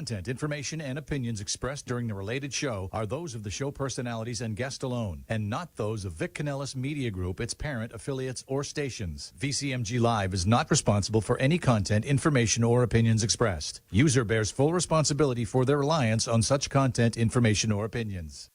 content, information, and opinions expressed during the related show are those of the show personalities and guest alone, and not those of Vic Canellis Media Group, its parent, affiliates, or stations. VCMG Live is not responsible for any content, information, or opinions expressed. User bears full responsibility for their reliance on such content, information, or opinions.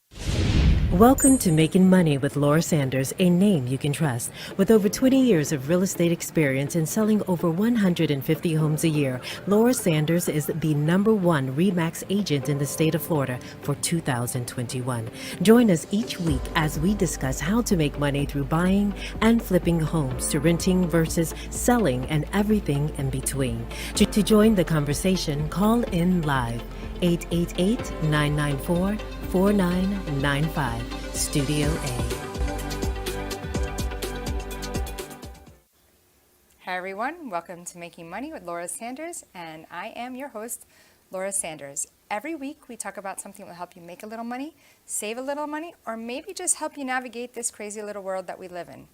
Welcome to Making Money with Laura Sanders, a name you can trust. With over 20 years of real estate experience and selling over 150 homes a year, Laura Sanders is the #1 RE/MAX agent in the state of Florida for 2021. Join us each week as we discuss how to make money through buying and flipping homes, to renting versus selling, and everything in between. To join the conversation, call in live 888-994-4995, Studio A. Hi everyone, welcome to Making Money with Laura Sanders, and I am your host, Laura Sanders. Every week we talk about something that will help you make a little money, save a little money, or maybe just help you navigate this crazy little world that we live in.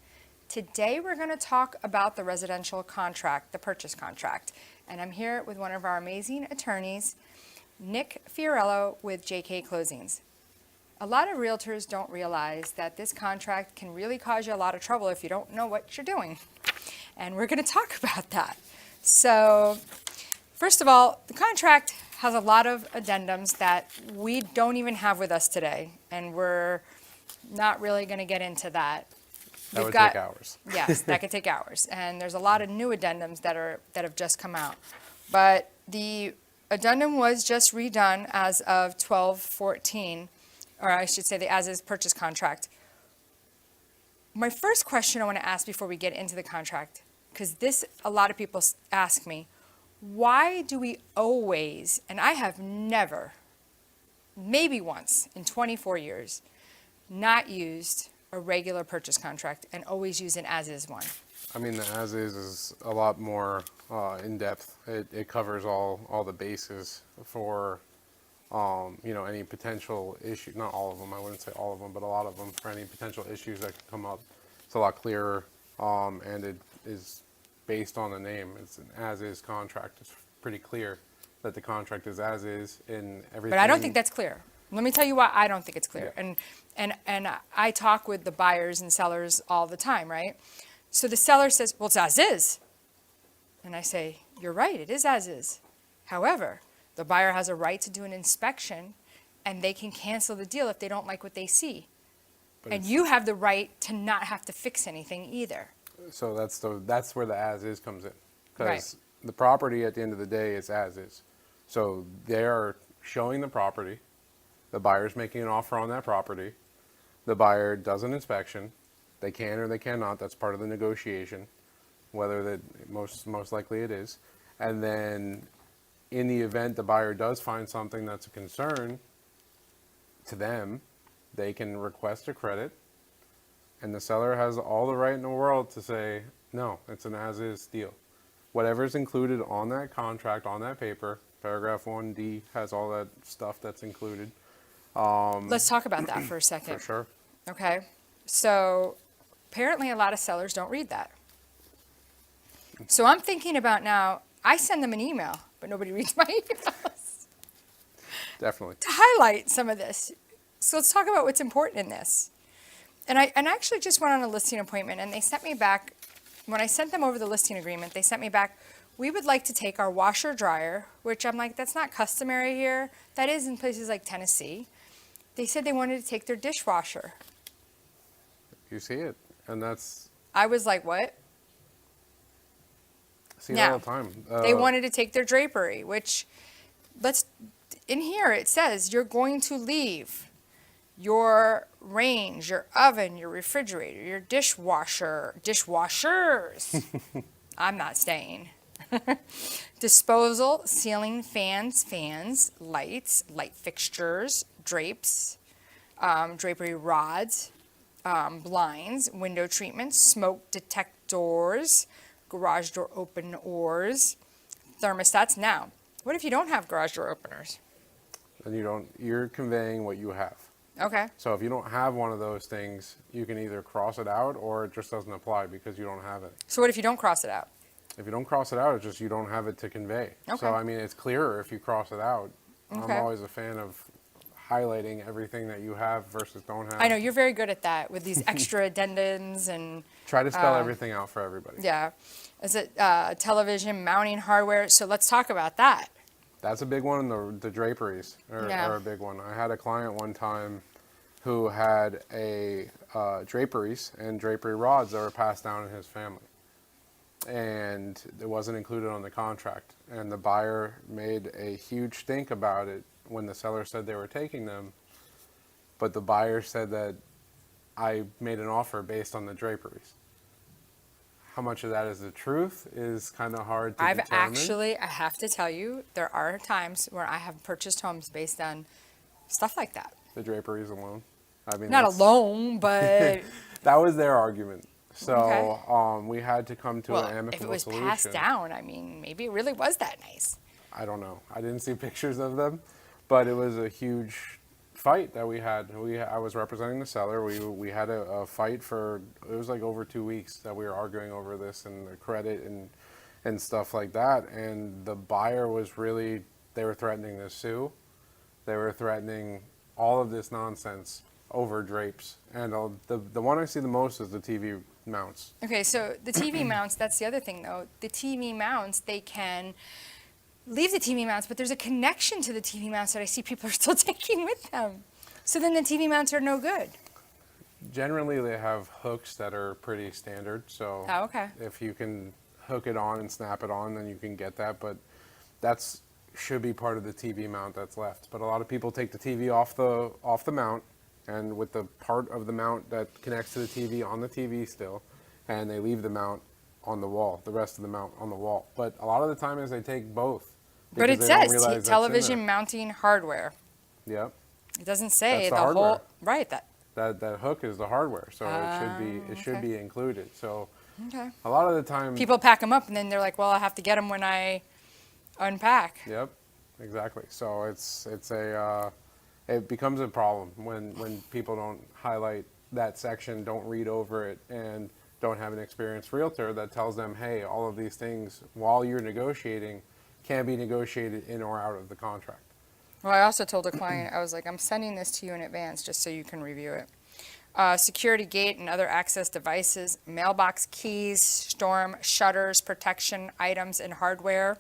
Today we're going to talk about the residential contract, the purchase contract, and I'm here with one of our amazing attorneys, Nick Fiorello with JK Closings. A lot of realtors don't realize that this contract can really cause you a lot of trouble if you don't know what you're doing. And we're going to talk about that. So, first of all, the contract has a lot of addendums that we don't even have with us today. And we're not really going to get into that. That would take hours. Yes, that could take hours. And there's a lot of new addendums that have just come out. But the addendum was just redone as of 12/14, or I should say the as-is purchase contract. My first question I want to ask before we get into the contract, because a lot of people ask me, why do we always, and I have never, maybe once in 24 years, not used a regular purchase contract and always use an as-is one? I mean, the as-is a lot more in-depth. It covers all the bases for, any potential issue. Not all of them, I wouldn't say all of them, but a lot of them, for any potential issues that could come up. It's a lot clearer, and it is based on the name. It's an as-is contract. It's pretty clear that the contract is as-is in everything. But I don't think that's clear. Let me tell you why I don't think it's clear. Yeah. And I talk with the buyers and sellers all the time, right? So the seller says, well, it's as is. And I say, you're right, it is as is. However, the buyer has a right to do an inspection, and they can cancel the deal if they don't like what they see. And you have the right to not have to fix anything either. So that's where the as-is comes in. Because Right. the property at the end of the day is as-is. So they're showing the property. The buyer's making an offer on that property. The buyer does an inspection. They can or they cannot. That's part of the negotiation, whether that most likely it is. And then in the event the buyer does find something that's a concern to them, they can request a credit. And the seller has all the right in the world to say, no, it's an as-is deal. Whatever's included on that contract, on that paper, paragraph 1D has all that stuff that's included. Let's talk about that for a second. For sure. Okay. So apparently a lot of sellers don't read that. So I'm thinking about now, I send them an email, but nobody reads my emails Definitely. to highlight some of this. So let's talk about what's important in this. And I actually just went on a listing appointment, and they sent me back, when I sent them over the listing agreement, they sent me back, we would like to take our washer dryer, which I'm like, that's not customary here. That is in places like Tennessee. They said they wanted to take their dishwasher. You see it. And that's, I was like, what? I see Yeah. it all the time. They wanted to take their drapery, which in here it says you're going to leave your range, your oven, your refrigerator, your dishwashers. I'm not staying. Disposal, ceiling fans, lights, light fixtures, drapes, drapery rods, blinds, window treatments, smoke detectors, garage door openers, thermostats. Now, what if you don't have garage door openers? And you're conveying what you have. Okay. So if you don't have one of those things, you can either cross it out or it just doesn't apply because you don't have it. So what if you don't cross it out? If you don't cross it out, it's just you don't have it to convey. Okay. So, I mean, it's clearer if you cross it out. Okay. I'm always a fan of highlighting everything that you have versus don't have. I know you're very good at that with these extra addendums and Try to spell everything out for everybody. yeah. Is it television mounting hardware? So let's talk about that. That's a big one. The draperies are a big one. I had a client one time who had a draperies and drapery rods that were passed down in his family. And it wasn't included on the contract. And the buyer made a huge stink about it when the seller said they were taking them. But the buyer said that I made an offer based on the draperies. How much of that is the truth is kind of hard to determine. I have to tell you, there are times where I have purchased homes based on stuff like that. The draperies alone. I mean, Not alone, but that was their argument. So Okay. we had to come to an if amicable it was solution. passed down, I mean, maybe it really was that nice. I don't know. I didn't see pictures of them, but it was a huge fight that we had. I was representing the seller. We had a fight for, it was like over 2 weeks that we were arguing over this and the credit and stuff like that. And the buyer was really, they were threatening to sue. They were threatening all of this nonsense over drapes. And the one I see the most is the TV mounts. Okay, so the TV mounts, that's the other thing though. The TV mounts, they can leave the TV mounts, but there's a connection to the TV mounts that I see people are still taking with them. So then the TV mounts are no good. Generally, they have hooks that are pretty standard. So Oh, okay. if you can hook it on and snap it on, then you can get that. But that's should be part of the TV mount that's left. But a lot of people take the TV off the mount, and with the part of the mount that connects to the TV on the TV still, and they leave the mount on the wall, the rest of the mount on the wall. But a lot of the time is they take both. But it because they don't says realize that's in television there. mounting hardware. Yep. It doesn't say That's the the hardware. whole, right, That hook is the hardware, so it should okay. be included. So okay. a lot of the time, People pack them up and then they're like, well, I have to get them when I unpack. Yep, exactly. So it becomes a problem when people don't highlight that section, don't read over it, and don't have an experienced realtor that tells them, hey, all of these things while you're negotiating can be negotiated in or out of the contract. Well, I also told a client, I was like, I'm sending this to you in advance just so you can review it. Security gate and other access devices, mailbox keys, storm shutters, protection items, and hardware.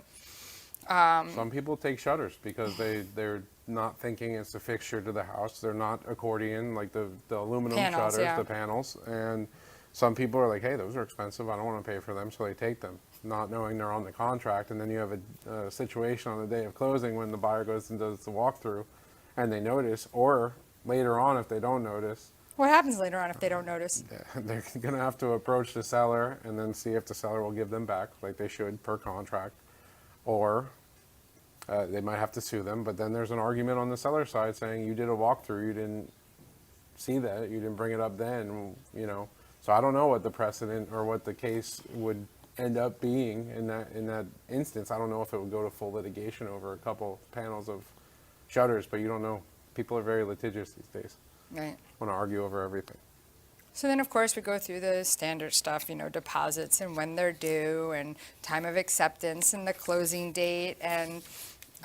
Some people take shutters because they're not thinking it's a fixture to the house. They're not accordion, like the aluminum Panels, shutters, yeah. the panels. And some people are like, hey, those are expensive. I don't want to pay for them, so they take them, not knowing they're on the contract. And then you have a situation on the day of closing when the buyer goes and does the walkthrough and they notice, or later on if they don't notice, What happens later on if they don't notice? they're going to have to approach the seller and then see if the seller will give them back, like they should per contract, or they might have to sue them. But then there's an argument on the seller side saying you did a walkthrough, you didn't see that, you didn't bring it up then, you know. So I don't know what the precedent or what the case would end up being in that instance. I don't know if it would go to full litigation over a couple panels of shutters, but you don't know. People are very litigious these days. Right. Want to argue over everything. So then, of course, we go through the standard stuff, deposits and when they're due and time of acceptance and the closing date. And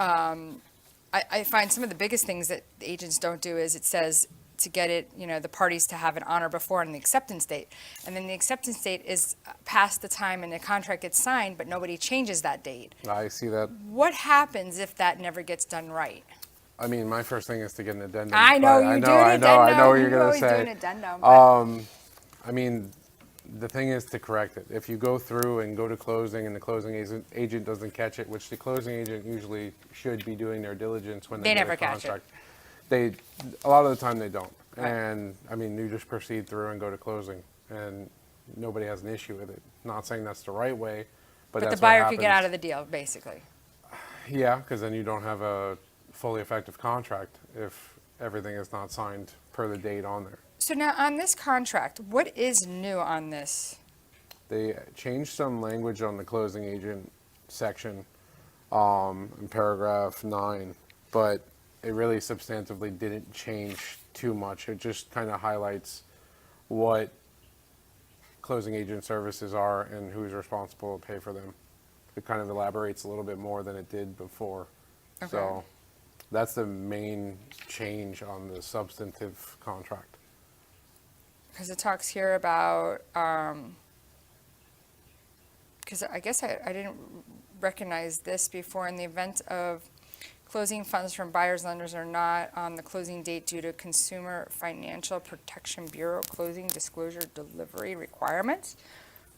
I find some of the biggest things that the agents don't do is it says to get it, the parties to have an honor before on the acceptance date. And then the acceptance date is past the time and the contract gets signed, but nobody changes that date. I see that. What happens if that never gets done right? I mean, my first thing is to get an addendum. I know but you do an addendum. I know what you're You going to always say. do an addendum. But I mean, the thing is to correct it. If you go through and go to closing and the closing agent doesn't catch it, which the closing agent usually should be doing their diligence when They get never a catch it. contract. A lot of the time they don't. Right. And I mean, you just proceed through and go to closing, and nobody has an issue with it. Not saying that's the right way, but the that's buyer what could get out happens. of the deal, basically. Yeah, because then you don't have a fully effective contract if everything is not signed per the date on there. So now on this contract, what is new on this? They changed some language on the closing agent section in paragraph 9, but it really substantively didn't change too much. It just kind of highlights what closing agent services are and who's responsible to pay for them. It kind of elaborates a little bit more than it did before. Okay. So that's the main change on the substantive contract. Because it talks here about, because I guess I didn't recognize this before. In the event of closing, funds from buyers, lenders are not on the closing date due to Consumer Financial Protection Bureau closing disclosure delivery requirements.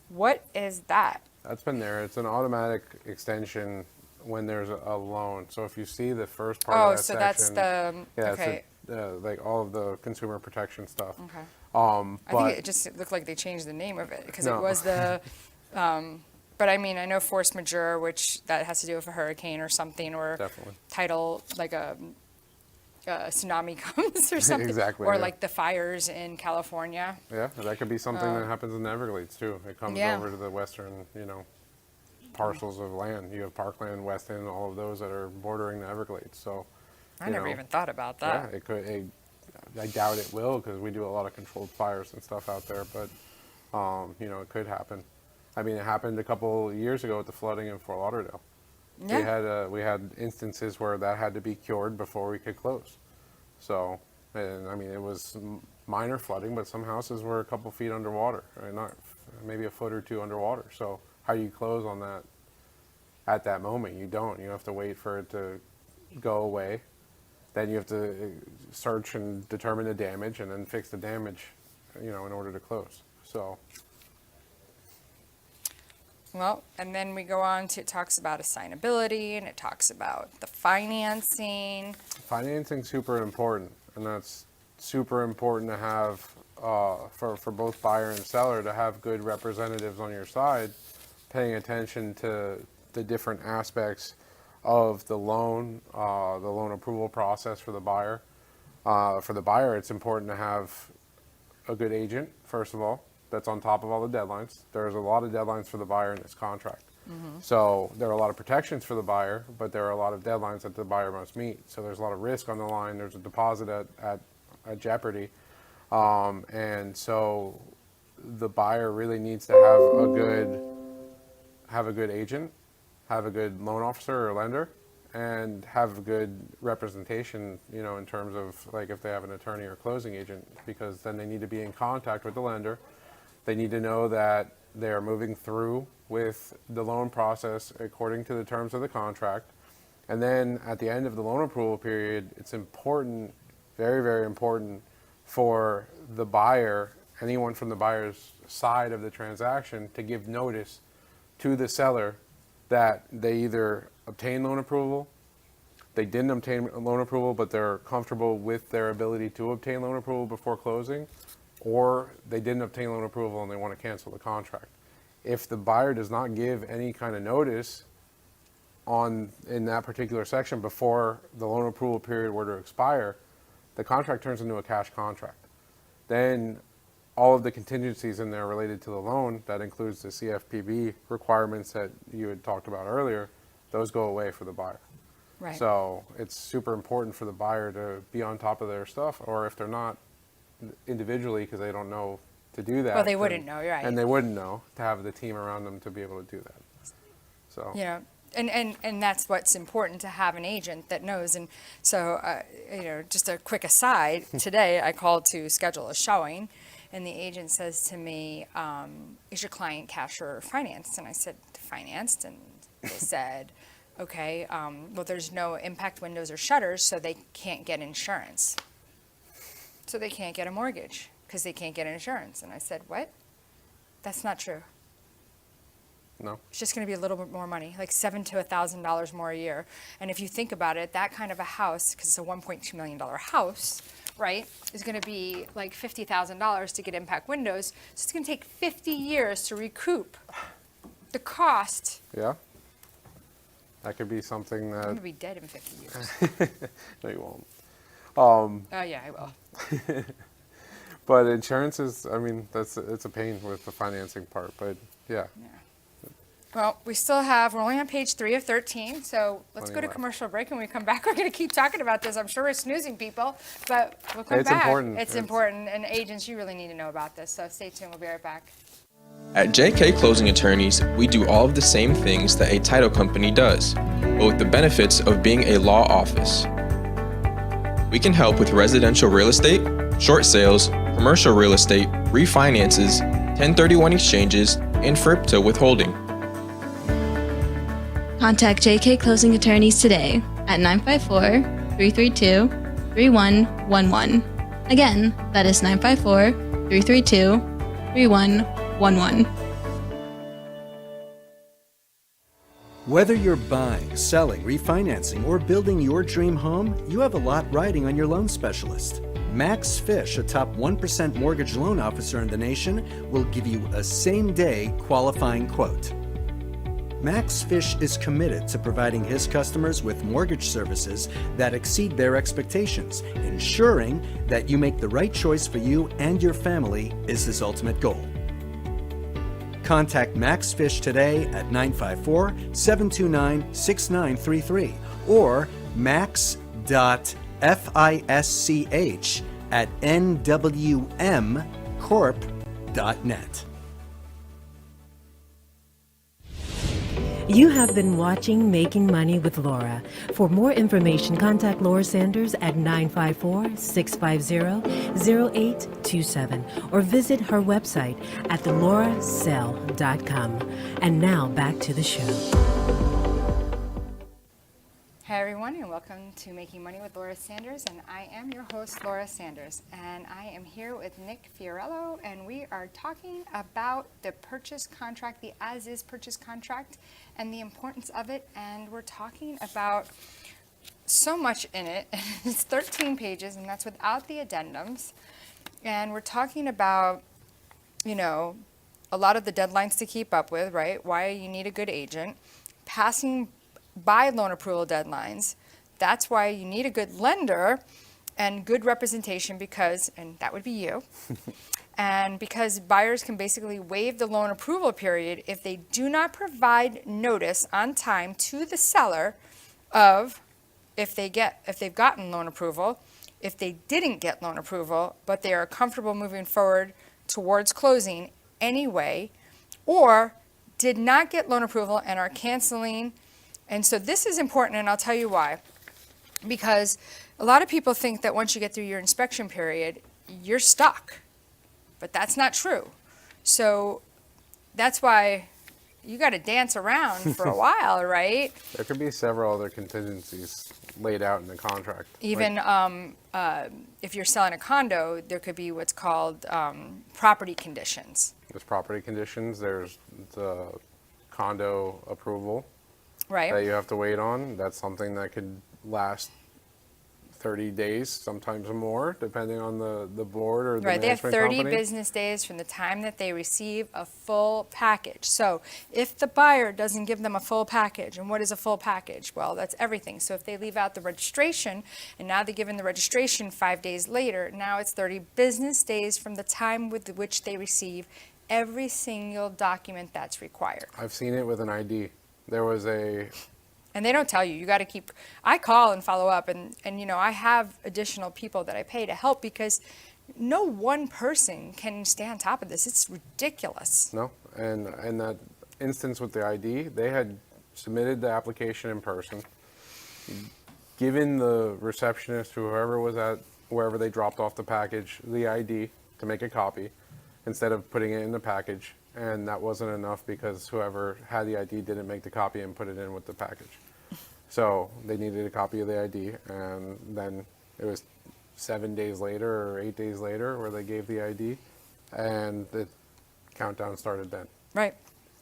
What is that? That's been there. It's an automatic extension when there's a loan. So if you see the first part Oh, of that so section, that's the, yeah, okay. it's like all of the consumer protection stuff. Okay. I I think it just looked like they changed the name of it because it No. was the, but I mean, I know force majeure, which that has to do with a hurricane or something, or Definitely. tidal, like a tsunami comes or something. Exactly, Or yeah. like the fires in California. Yeah, that could be something that happens in the Everglades too. It comes Yeah. over to the western, parcels of land. You have Parkland, West End, all of those that are bordering the Everglades. So, I you never know, even thought about yeah, that. it could. I doubt it will because we do a lot of controlled fires and stuff out there. But, it could happen. I mean, it happened a couple years ago with the flooding in Fort Lauderdale. Yeah. We had instances where that had to be cured before we could close. So, and I mean, it was minor flooding, but some houses were a couple feet underwater, right? Not maybe a foot or two underwater. So, how do you close on that at that moment? You don't. You have to wait for it to go away. Then you have to search and determine the damage, and then fix the damage, in order to close. So. Well, and then we go on to, it talks about assignability and it talks about the financing. Financing's super important, and that's super important to have for both buyer and seller to have good representatives on your side, paying attention to the different aspects of the loan approval process for the buyer. For the buyer, it's important to have a good agent, first of all, that's on top of all the deadlines. There's a lot of deadlines for the buyer in this contract. So there are a lot of protections for the buyer, but there are a lot of deadlines that the buyer must meet. So there's a lot of risk on the line. There's a deposit at jeopardy. And so the buyer really needs to have a good agent, have a good loan officer or lender, and have a good representation, in terms of like if they have an attorney or closing agent, because then they need to be in contact with the lender. They need to know that they are moving through with the loan process according to the terms of the contract. And then at the end of the loan approval period, it's important, very, very important for the buyer, anyone from the buyer's side of the transaction, to give notice to the seller that they either obtain loan approval, they didn't obtain loan approval, but they're comfortable with their ability to obtain loan approval before closing, or they didn't obtain loan approval and they want to cancel the contract. If the buyer does not give any kind of notice in that particular section before the loan approval period were to expire, the contract turns into a cash contract. Then all of the contingencies in there related to the loan, that includes the CFPB requirements that you had talked about earlier, those go away for the buyer. Right. So it's super important for the buyer to be on top of their stuff, or if they're not individually because they don't know to do that. Well, they wouldn't know, you're right. And they wouldn't know, to have the team around them to be able to do that. So. And that's what's important, to have an agent that knows. And so, just a quick aside, today I called to schedule a showing, and the agent says to me, is your client cash or financed? And I said, financed. And they said, okay, well, there's no impact windows or shutters, so they can't get insurance. So they can't get a mortgage because they can't get insurance. And I said, what? That's not true. No. It's just going to be a little bit more money, like $7,000 to $1,000 more a year. And if you think about it, that kind of a house, because it's a $1.2 million house, right, is going to be like $50,000 to get impact windows. So it's going to take 50 years to recoup the cost. Yeah. That could be something I'm that. going to be dead in 50 years. No, you won't. Oh, yeah, I will. But insurance is, it's a pain with the financing part, but yeah. Well, we're only on page 3 of 13, so let's go to commercial break. And when we come back, we're going to keep talking about this. I'm sure we're snoozing people, but we'll come back. It's important. It's important, and agents, you really need to know about this, so stay tuned. We'll be right back. At JK Closing Attorneys, we do all of the same things that a title company does, but with the benefits of being a law office. We can help with residential real estate, short sales, commercial real estate, refinances, 1031 exchanges, and FRIPTA withholding. Contact JK Closing Attorneys today at 954-332-3111. Again, that is 954-332-3111. Whether you're buying, selling, refinancing, or building your dream home, you have a lot riding on your loan specialist. Max Fish, a top 1% mortgage loan officer in the nation, will give you a same-day qualifying quote. Max Fish is committed to providing his customers with mortgage services that exceed their expectations. Ensuring that you make the right choice for you and your family is his ultimate goal. Contact Max Fish today at 954-729-6933 or max.fisch@nwmcorp.net. You have been watching Making Money with Laura. For more information, contact Laura Sanders at 954-650-0827 or visit her website at lauracell.com. And now back to the show. Hi everyone, and welcome to Making Money with Laura Sanders, and I am your host, Laura Sanders, and I am here with Nick Fiorello, and we are talking about the purchase contract, the as-is purchase contract, and the importance of it, and we're talking about so much in it. It's 13 pages, and that's without the addendums, and we're talking about, you know, a lot of the deadlines to keep up with, right? Why you need a good agent, passing by loan approval deadlines. That's why you need a good lender and good representation because, and that would be you, and because buyers can basically waive the loan approval period if they do not provide notice on time to the seller of if they've gotten loan approval, if they didn't get loan approval, but they are comfortable moving forward towards closing anyway, or did not get loan approval and are canceling. And so this is important, and I'll tell you why. Because a lot of people think that once you get through your inspection period, you're stuck. But that's not true. So that's why you got to dance around for a while, right? There could be several other contingencies laid out in the contract. Even if you're selling a condo, there could be what's called property conditions. There's property conditions, there's the condo approval. Right. That you have to wait on. That's something that could last 30 days, sometimes more, depending on the board or the Right, they have management 30 company. business days from the time that they receive a full package. So if the buyer doesn't give them a full package, and what is a full package? Well, that's everything. So if they leave out the registration, and now they're given the registration 5 days later, now it's 30 business days from the time with which they receive every single document that's required. I've seen it with an ID. There was And they don't tell you. You got to keep. I call and follow up, and you know, I have additional people that I pay to help because no one person can stay on top of this. It's ridiculous. No, and in that instance with the ID, they had submitted the application in person, given the receptionist, whoever was at wherever they dropped off the package, the ID to make a copy instead of putting it in the package. And that wasn't enough because whoever had the ID didn't make the copy and put it in with the package. So they needed a copy of the ID, and then it was 7 days later or 8 days later where they gave the ID, and the countdown started then. Right.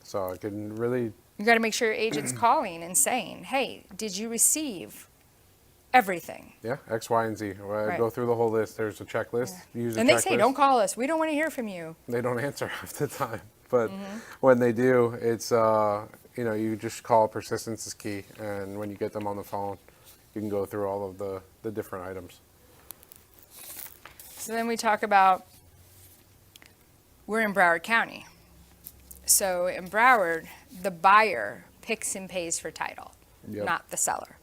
So it can really... You got to make sure your agent's calling and saying, hey, did you receive everything? Yeah, X, Y, and Z. Right. Go through the whole list. There's a checklist. Yeah. Use a And they checklist. say, don't call us. We don't want to hear from you. They don't answer half the time. But when they do, it's, you know, you just call persistence is key. And when you get them on the phone, you can go through all of the different items. So then we talk about, we're in Broward County. So in Broward, the buyer picks and pays for title, Yep. not the seller.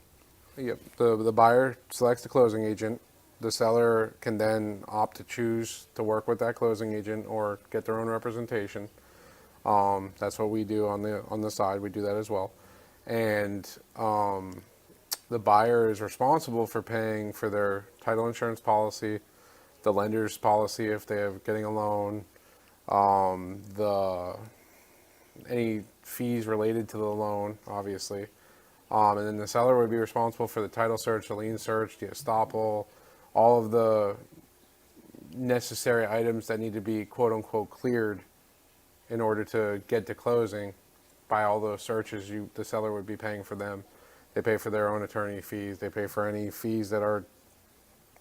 Yep. The buyer selects the closing agent. The seller can then opt to choose to work with that closing agent or get their own representation. That's what we do on the side. We do that as well. And the buyer is responsible for paying for their title insurance policy, the lender's policy if they're getting a loan, any fees related to the loan, obviously. And then the seller would be responsible for the title search, the lien search, the estoppel, all of the necessary items that need to be quote unquote cleared in order to get to closing. By all those searches, the seller would be paying for them. They pay for their own attorney fees. They pay for any fees that are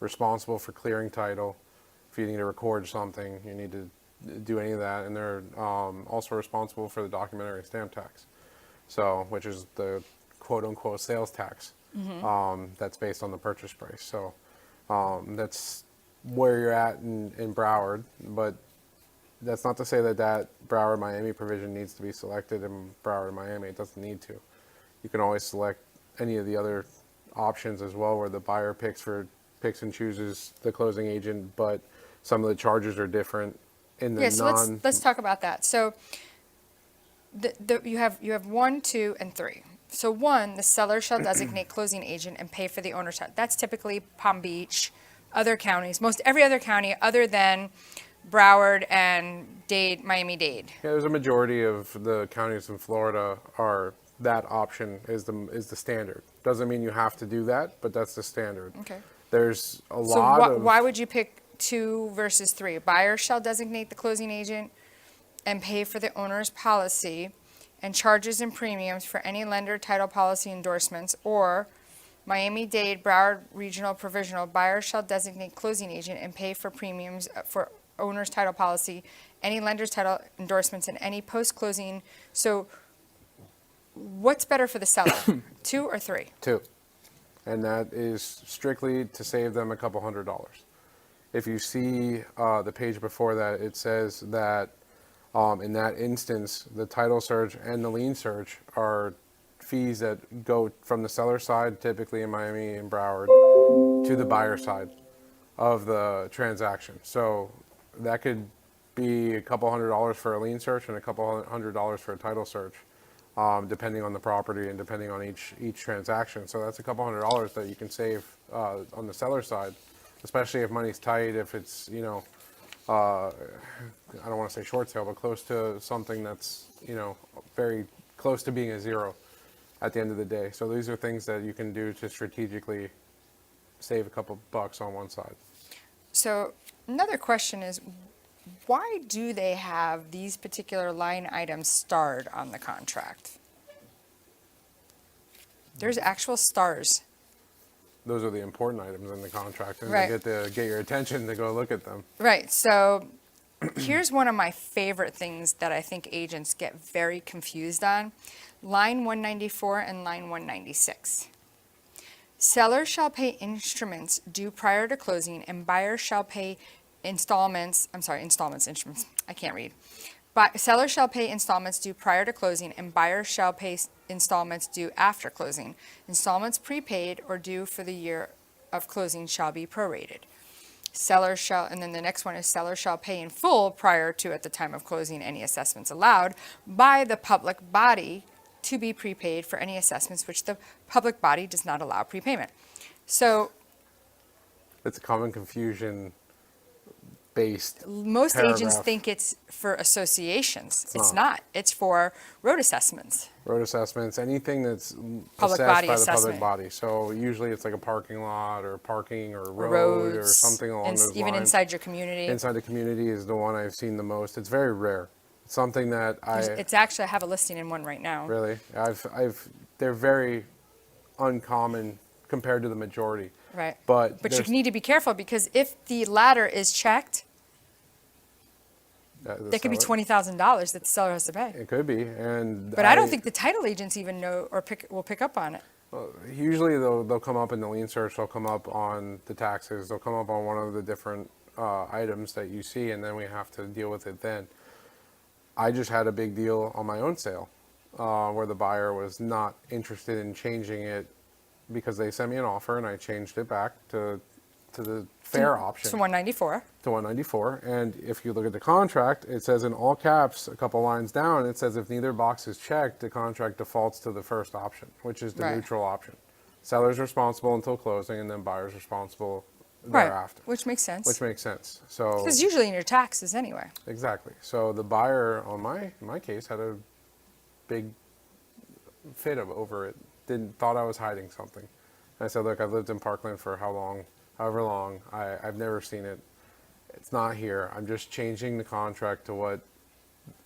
responsible for clearing title. If you need to record something, you need to do any of that. And they're also responsible for the documentary stamp tax, which is the quote unquote sales tax that's based on the purchase price. So that's where you're at in Broward, but that's not to say that Broward Miami provision needs to be selected in Broward Miami. It doesn't need to. You can always select any of the other options as well, where the buyer picks and chooses the closing agent, but some of the charges are different in the so let's talk about that. So you have 1, 2, and 3. So 1, the seller shall designate closing agent and pay for the owner's title. That's typically Palm Beach, other counties, most every other county other than Broward and Miami-Dade. Yeah, there's a majority of the counties in Florida that option is the standard. Doesn't mean you have to do that, but that's the standard. Okay. There's a lot of... Why would you pick 2 versus 3? Buyer shall designate the closing agent and pay for the owner's policy and charges and premiums for any lender title policy endorsements, or Miami-Dade, Broward Regional Provisional, buyer shall designate closing agent and pay for premiums for owner's title policy, any lender's title endorsements, and any post-closing. So what's better for the seller, 2 or 3? 2. And that is strictly to save them a couple $100. If you see the page before that, it says that in that instance, the title search and the lien search are fees that go from the seller side, typically in Miami and Broward, to the buyer side of the transaction. So that could be a couple $100 for a lien search and a couple $100 for a title search, depending on the property and depending on each transaction. So that's a couple $100 that you can save on the seller side, especially if money's tight, if it's, I don't want to say short sale, but close to something that's, very close to being a zero at the end of the day. So these are things that you can do to strategically save a couple bucks on one side. So another question is, why do they have these particular line items starred on the contract? There's actual stars. Those are the important items in the contract, and Right. they get to get your attention to go look at them. Right. So here's one of my favorite things that I think agents get very confused on. Line 194 and line 196. Seller shall pay instruments due prior to closing, and buyer shall pay instruments, I can't read. But seller shall pay installments due prior to closing, and buyer shall pay installments due after closing. Installments prepaid or due for the year of closing shall be prorated. Seller shall, and then the next one is seller shall pay in full prior to, at the time of closing, any assessments allowed by the public body to be prepaid for any assessments which the public body does not allow prepayment. So It's a common confusion based most agents paragraph. think it's for associations. It's not. It's for road assessments. Road assessments, anything that's Public assessed body by the assessment. public body. So usually it's like a parking lot or parking or road or Roads, something along and those even lines. inside your community. Inside the community is the one I've seen the most. It's very rare. It's something that It's actually, I have a listing in one right now. really, they're very uncommon compared to the majority. Right. But you there's- need to be careful, because if the latter is checked, the that could be seller- $20,000 that the seller has to pay. It could be, and But I don't think the title agents even know or will pick up on it. usually they'll come up in the lien search. They'll come up on the taxes. They'll come up on one of the different items that you see, and then we have to deal with it then. I just had a big deal on my own sale where the buyer was not interested in changing it because they sent me an offer and I changed it back to the fair option. To 194. To 194. And if you look at the contract, it says in all caps, a couple lines down, it says if neither box is checked, the contract defaults to the first option, which is the Right. neutral option. Seller's responsible until closing, and then buyer's responsible Right. thereafter. Which makes sense. Which makes sense. So Because usually in your taxes anyway. exactly. So the buyer on my case had a big fit over it. Thought I was hiding something. I said, look, I've lived in Parkland for however long. I've never seen it. It's not here. I'm just changing the contract to what,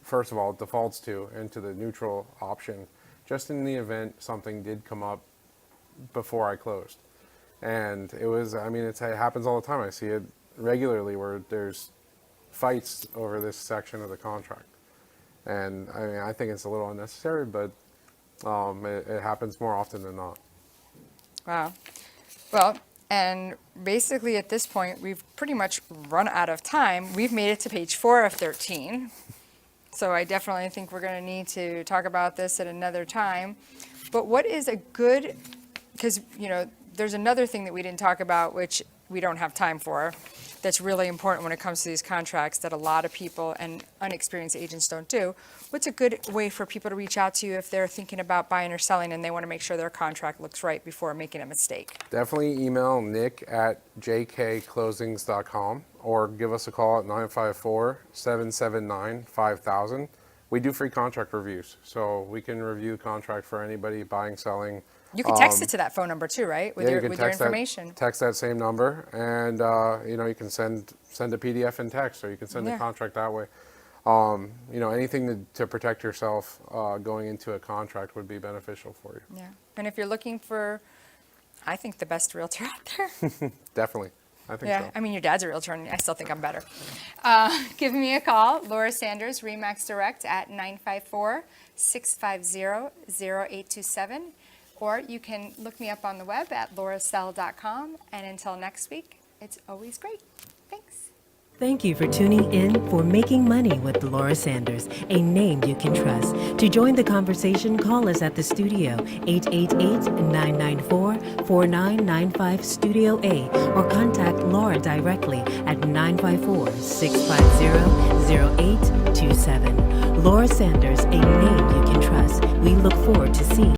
first of all, it defaults to, and to the neutral option, just in the event something did come up before I closed. And it was, I mean, it happens all the time. I see it regularly where there's fights over this section of the contract. And I mean, I think it's a little unnecessary, but it happens more often than not. Wow. Well, and basically at this point, we've pretty much run out of time. We've made it to page 4 of 13. So I definitely think we're going to need to talk about this at another time. But what is a good, because, you know, there's another thing that we didn't talk about, which we don't have time for, that's really important when it comes to these contracts that a lot of people and unexperienced agents don't do. What's a good way for people to reach out to you if they're thinking about buying or selling and they want to make sure their contract looks right before making a mistake? Definitely email nick@jkclosings.com or give us a call at 954-779-5000. We do free contract reviews, so we can review the contract for anybody buying, selling. You can text it to that phone number too, right? With Yeah, your you can with your text information. text that same number, and you know, you can send a PDF in text, or you can send Yeah. the contract that way. You know, anything to protect yourself going into a contract would be beneficial for you. Yeah. And if you're looking for, I think, the best realtor out there. Definitely, I think Yeah, so. I mean, your dad's a realtor, and I still think I'm better. Give me a call, Laura Sanders, Remax Direct at 954-650-0827. Or you can look me up on the web at lauracell.com. And until next week, it's always great. Thanks. Thank you for tuning in for Making Money with Laura Sanders, a name you can trust. To join the conversation, call us at the studio, 888-994-4995 Studio A, or contact Laura directly at 954-650-0827. Laura Sanders, a name you can trust. We look forward to seeing